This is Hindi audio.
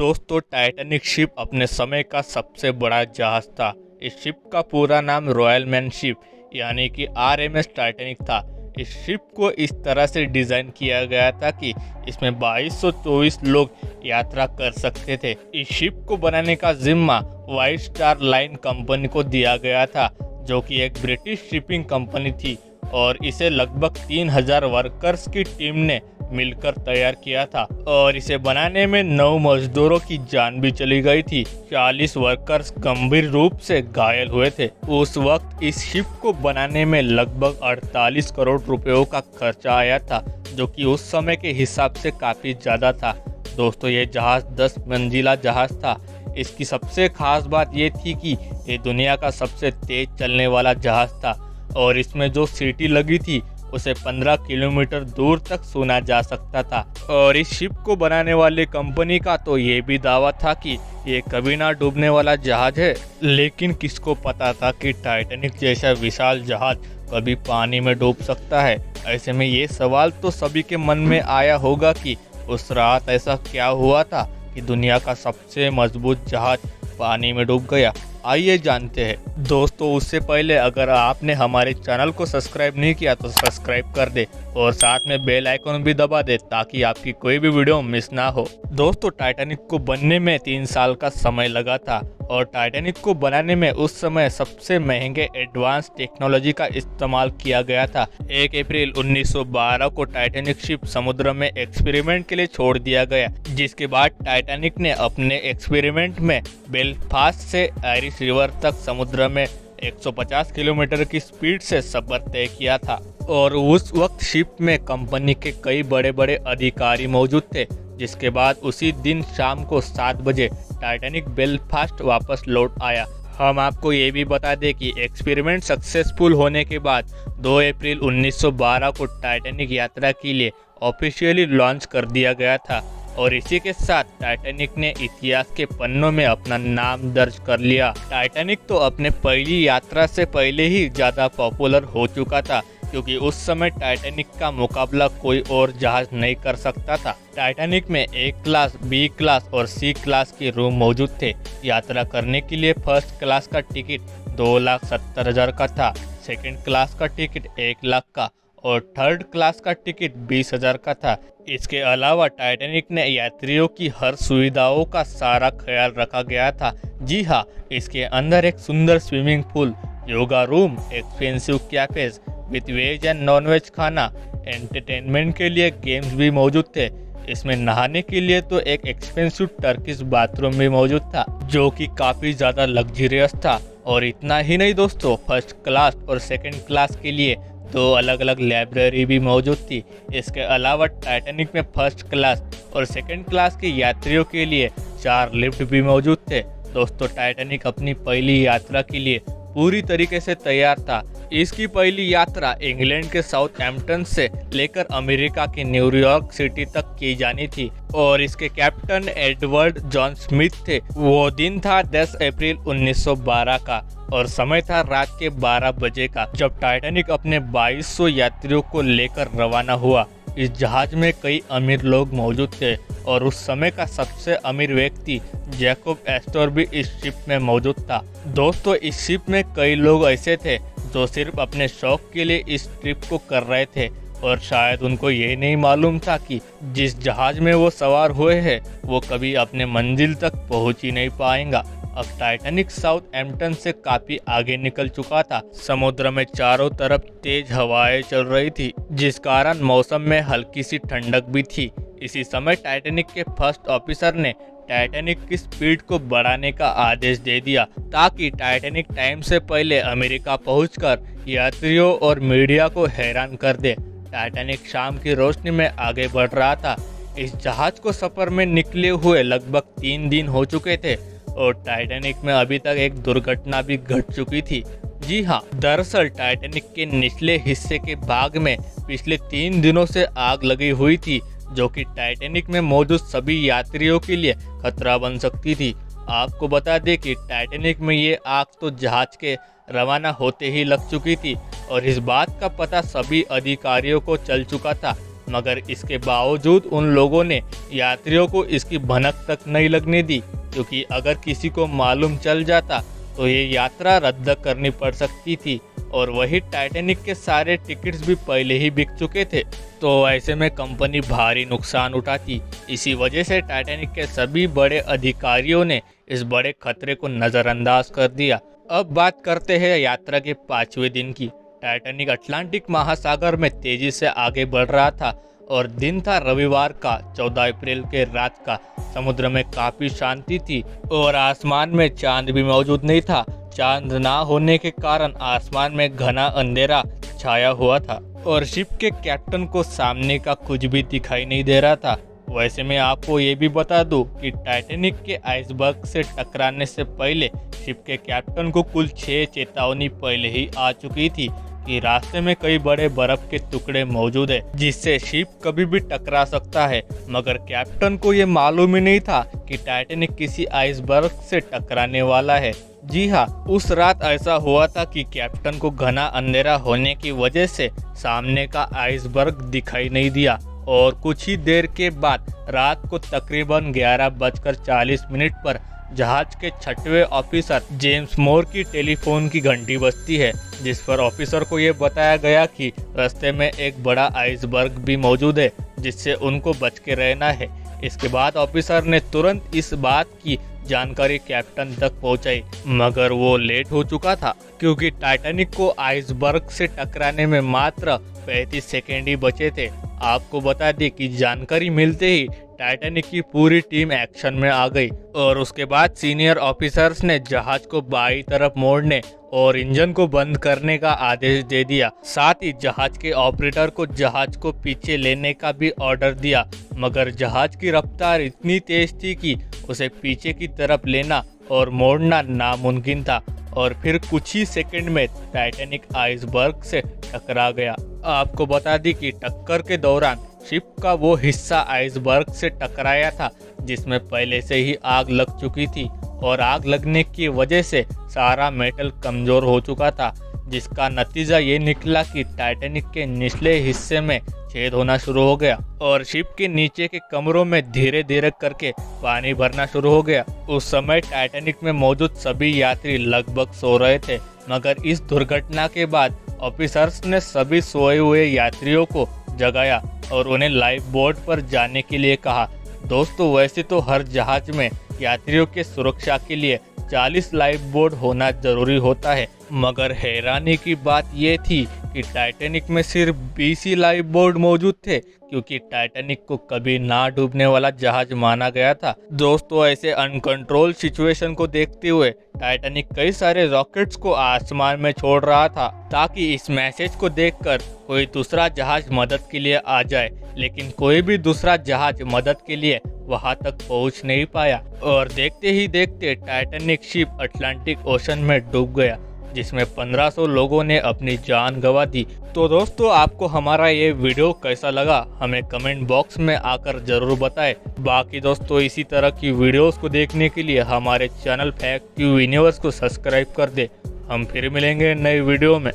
दोस्तों, टाइटैनिक शिप अपने समय का सबसे बड़ा जहाज था। इस शिप का पूरा नाम रॉयल मैन शिप यानी कि आरएमएस टाइटैनिक था। इस शिप को इस तरह से डिज़ाइन किया गया था कि इसमें 2224 लोग यात्रा कर सकते थे। इस शिप को बनाने का जिम्मा व्हाइट स्टार लाइन कंपनी को दिया गया था, जो कि एक ब्रिटिश शिपिंग कंपनी थी, और इसे लगभग 3000 वर्कर्स की टीम ने मिलकर तैयार किया था। और इसे बनाने में 9 मजदूरों की जान भी चली गई थी। 40 वर्कर्स गंभीर रूप से घायल हुए थे। उस वक्त इस शिप को बनाने में लगभग 48 करोड़ रुपयों का खर्चा आया था, जो कि उस समय के हिसाब से काफ़ी ज़्यादा था। दोस्तों, ये जहाज़ 10 मंजिला जहाज़ था। इसकी सबसे खास बात ये थी कि ये दुनिया का सबसे तेज चलने वाला जहाज़ था, और इसमें जो सीटी लगी थी उसे 15 किलोमीटर दूर तक सुना जा सकता था। और इस शिप को बनाने वाले कंपनी का तो ये भी दावा था कि ये कभी ना डूबने वाला जहाज है। लेकिन किसको पता था कि टाइटैनिक जैसा विशाल जहाज कभी पानी में डूब सकता है। ऐसे में ये सवाल तो सभी के मन में आया होगा कि उस रात ऐसा क्या हुआ था कि दुनिया का सबसे मजबूत जहाज पानी में डूब गया। आइए जानते हैं। दोस्तों, उससे पहले अगर आपने हमारे चैनल को सब्सक्राइब नहीं किया तो सब्सक्राइब कर दे और साथ में बेल आइकन भी दबा दे ताकि आपकी कोई भी वीडियो मिस ना हो। दोस्तों, टाइटैनिक को बनने में 3 साल का समय लगा था, और टाइटैनिक को बनाने में उस समय सबसे महंगे एडवांस टेक्नोलॉजी का इस्तेमाल किया गया था। 1 अप्रैल 1912 को टाइटैनिक शिप समुद्र में एक्सपेरिमेंट के लिए छोड़ दिया गया, जिसके बाद टाइटैनिक ने अपने एक्सपेरिमेंट में बेलफास्ट से आयरिश रिवर तक समुद्र में 150 किलोमीटर की स्पीड से सफर तय किया था। और उस वक्त शिप में कंपनी के कई बड़े बड़े अधिकारी मौजूद थे। जिसके बाद उसी दिन शाम को 7 बजे टाइटैनिक बेलफास्ट वापस लौट आया। हम आपको ये भी बता दें कि एक्सपेरिमेंट सक्सेसफुल होने के बाद 2 अप्रैल 1912 को टाइटैनिक यात्रा के लिए ऑफिशियली लॉन्च कर दिया गया था, और इसी के साथ टाइटैनिक ने इतिहास के पन्नों में अपना नाम दर्ज कर लिया। टाइटैनिक तो अपने पहली यात्रा से पहले ही ज़्यादा पॉपुलर हो चुका था, क्योंकि उस समय टाइटैनिक का मुकाबला कोई और जहाज नहीं कर सकता था। टाइटैनिक में ए क्लास, बी क्लास और सी क्लास के रूम मौजूद थे। यात्रा करने के लिए फर्स्ट क्लास का टिकट 2,70,000 का था, सेकंड क्लास का टिकट 1 लाख का, और थर्ड क्लास का टिकट 20,000 का था। इसके अलावा टाइटैनिक ने यात्रियों की हर सुविधाओं का सारा ख्याल रखा गया था। जी हाँ, इसके अंदर एक सुंदर swimming pool, yoga room, expensive cafes with veg and non veg खाना, एंटरटेनमेंट के लिए गेम्स भी मौजूद थे। इसमें नहाने के लिए तो एक एक्सपेंसिव टर्किश बाथरूम भी मौजूद था, जो कि काफ़ी ज़्यादा लग्जरियस था। और इतना ही नहीं दोस्तों, फर्स्ट क्लास और सेकंड क्लास के लिए 2 अलग अलग लाइब्रेरी भी मौजूद थी। इसके अलावा टाइटैनिक में फर्स्ट क्लास और सेकंड क्लास के यात्रियों के लिए 4 लिफ्ट भी मौजूद थे। दोस्तों, टाइटैनिक अपनी पहली यात्रा के लिए पूरी तरीके से तैयार था। इसकी पहली यात्रा इंग्लैंड के साउथहैम्पटन से लेकर अमेरिका के न्यूयॉर्क सिटी तक की जानी थी, और इसके कैप्टन एडवर्ड जॉन स्मिथ थे। वो दिन था 10 अप्रैल 1912 का, और समय था रात के 12 बजे का, जब टाइटैनिक अपने 2200 यात्रियों को लेकर रवाना हुआ। इस जहाज में कई अमीर लोग मौजूद थे, और उस समय का सबसे अमीर व्यक्ति जैकब एस्टर भी इस शिप में मौजूद था। दोस्तों, इस शिप में कई लोग ऐसे थे जो सिर्फ अपने शौक के लिए इस ट्रिप को कर रहे थे, और शायद उनको ये नहीं मालूम था कि जिस जहाज में वो सवार हुए हैं वो कभी अपने मंजिल तक पहुंच ही नहीं पाएगा। अब टाइटैनिक साउथहैम्पटन से काफी आगे निकल चुका था। समुद्र में चारों तरफ तेज हवाएं चल रही थी, जिस कारण मौसम में हल्की सी ठंडक भी थी। इसी समय टाइटैनिक के फर्स्ट ऑफिसर ने टाइटैनिक की स्पीड को बढ़ाने का आदेश दे दिया, ताकि टाइटैनिक टाइम से पहले अमेरिका पहुंचकर यात्रियों और मीडिया को हैरान कर दे। टाइटैनिक शाम की रोशनी में आगे बढ़ रहा था। इस जहाज को सफर में निकले हुए लगभग 3 दिन हो चुके थे, और टाइटैनिक में अभी तक एक दुर्घटना भी घट चुकी थी। जी हाँ, दरअसल टाइटैनिक के निचले हिस्से के भाग में पिछले 3 दिनों से आग लगी हुई थी, जो कि टाइटैनिक में मौजूद सभी यात्रियों के लिए खतरा बन सकती थी। आपको बता दें कि टाइटैनिक में ये आग तो जहाज के रवाना होते ही लग चुकी थी, और इस बात का पता सभी अधिकारियों को चल चुका था। मगर इसके बावजूद उन लोगों ने यात्रियों को इसकी भनक तक नहीं लगने दी, क्योंकि अगर किसी को मालूम चल जाता तो ये यात्रा रद्द करनी पड़ सकती थी और वही टाइटैनिक के सारे टिकट्स भी पहले ही बिक चुके थे। तो ऐसे में कंपनी भारी नुकसान उठाती। इसी वजह से टाइटैनिक के सभी बड़े अधिकारियों ने इस बड़े खतरे को नज़रअंदाज कर दिया। अब बात करते हैं यात्रा के 5वें दिन की। टाइटैनिक अटलांटिक महासागर में तेजी से आगे बढ़ रहा था और दिन था रविवार का 14 अप्रैल के रात का। समुद्र में काफी शांति थी और आसमान में चांद भी मौजूद नहीं था। चांद ना होने के कारण आसमान में घना अंधेरा छाया हुआ था और शिप के कैप्टन को सामने का कुछ भी दिखाई नहीं दे रहा था। वैसे मैं आपको ये भी बता दूं कि टाइटैनिक के आइसबर्ग से टकराने से पहले शिप के कैप्टन को कुल 6 चेतावनी पहले ही आ चुकी थी कि रास्ते में कई बड़े बर्फ के टुकड़े मौजूद है जिससे शिप कभी भी टकरा सकता है। मगर कैप्टन को ये मालूम ही नहीं था कि टाइटैनिक किसी आइसबर्ग से टकराने वाला है। जी हाँ, उस रात ऐसा हुआ था कि कैप्टन को घना अंधेरा होने की वजह से सामने का आइसबर्ग दिखाई नहीं दिया और कुछ ही देर के बाद रात को तकरीबन 11:40 पर जहाज के 6वें ऑफिसर जेम्स मोर की टेलीफोन की घंटी बजती है, जिस पर ऑफिसर को यह बताया गया कि रास्ते में एक बड़ा आइसबर्ग भी मौजूद है जिससे उनको बच के रहना है। इसके बाद ऑफिसर ने तुरंत इस बात की जानकारी कैप्टन तक पहुंचाई, मगर वो लेट हो चुका था क्योंकि टाइटैनिक को आइसबर्ग से टकराने में मात्र 35 सेकेंड ही बचे थे। आपको बता दें कि जानकारी मिलते ही टाइटैनिक की पूरी टीम एक्शन में आ गई और उसके बाद सीनियर ऑफिसर्स ने जहाज को बाईं तरफ मोड़ने और इंजन को बंद करने का आदेश दे दिया। साथ ही जहाज के ऑपरेटर को जहाज को पीछे लेने का भी ऑर्डर दिया, मगर जहाज की रफ्तार इतनी तेज थी कि उसे पीछे की तरफ लेना और मोड़ना नामुमकिन था और फिर कुछ ही सेकंड में टाइटैनिक आइसबर्ग से टकरा गया। आपको बता दी कि टक्कर के दौरान शिप का वो हिस्सा आइसबर्ग से टकराया था जिसमें पहले से ही आग लग चुकी थी और आग लगने की वजह से सारा मेटल कमजोर हो चुका था, जिसका नतीजा ये निकला कि टाइटैनिक के निचले हिस्से में छेद होना शुरू हो गया और शिप के नीचे के कमरों में धीरे धीरे करके पानी भरना शुरू हो गया। उस समय टाइटैनिक में मौजूद सभी यात्री लगभग सो रहे थे, मगर इस दुर्घटना के बाद ऑफिसर्स ने सभी सोए हुए यात्रियों को जगाया और उन्हें लाइफ बोट पर जाने के लिए कहा। दोस्तों, वैसे तो हर जहाज में यात्रियों के सुरक्षा के लिए 40 लाइफ बोट होना जरूरी होता है, मगर हैरानी की बात यह थी कि टाइटैनिक में सिर्फ 20 ही लाइफ बोट मौजूद थे, क्योंकि टाइटैनिक को कभी ना डूबने वाला जहाज माना गया था। दोस्तों, ऐसे अनकंट्रोल सिचुएशन को देखते हुए टाइटैनिक कई सारे रॉकेट्स को आसमान में छोड़ रहा था ताकि इस मैसेज को देखकर कोई दूसरा जहाज मदद के लिए आ जाए, लेकिन कोई भी दूसरा जहाज मदद के लिए वहां तक पहुंच नहीं पाया और देखते ही देखते टाइटैनिक शिप अटलांटिक ओशन में डूब गया, जिसमें 1500 लोगों ने अपनी जान गंवा दी। तो दोस्तों, आपको हमारा ये वीडियो कैसा लगा हमें कमेंट बॉक्स में आकर जरूर बताएं। बाकी दोस्तों, इसी तरह की वीडियोस को देखने के लिए हमारे चैनल फैक्ट यूनिवर्स को सब्सक्राइब कर दे। हम फिर मिलेंगे नए वीडियो में।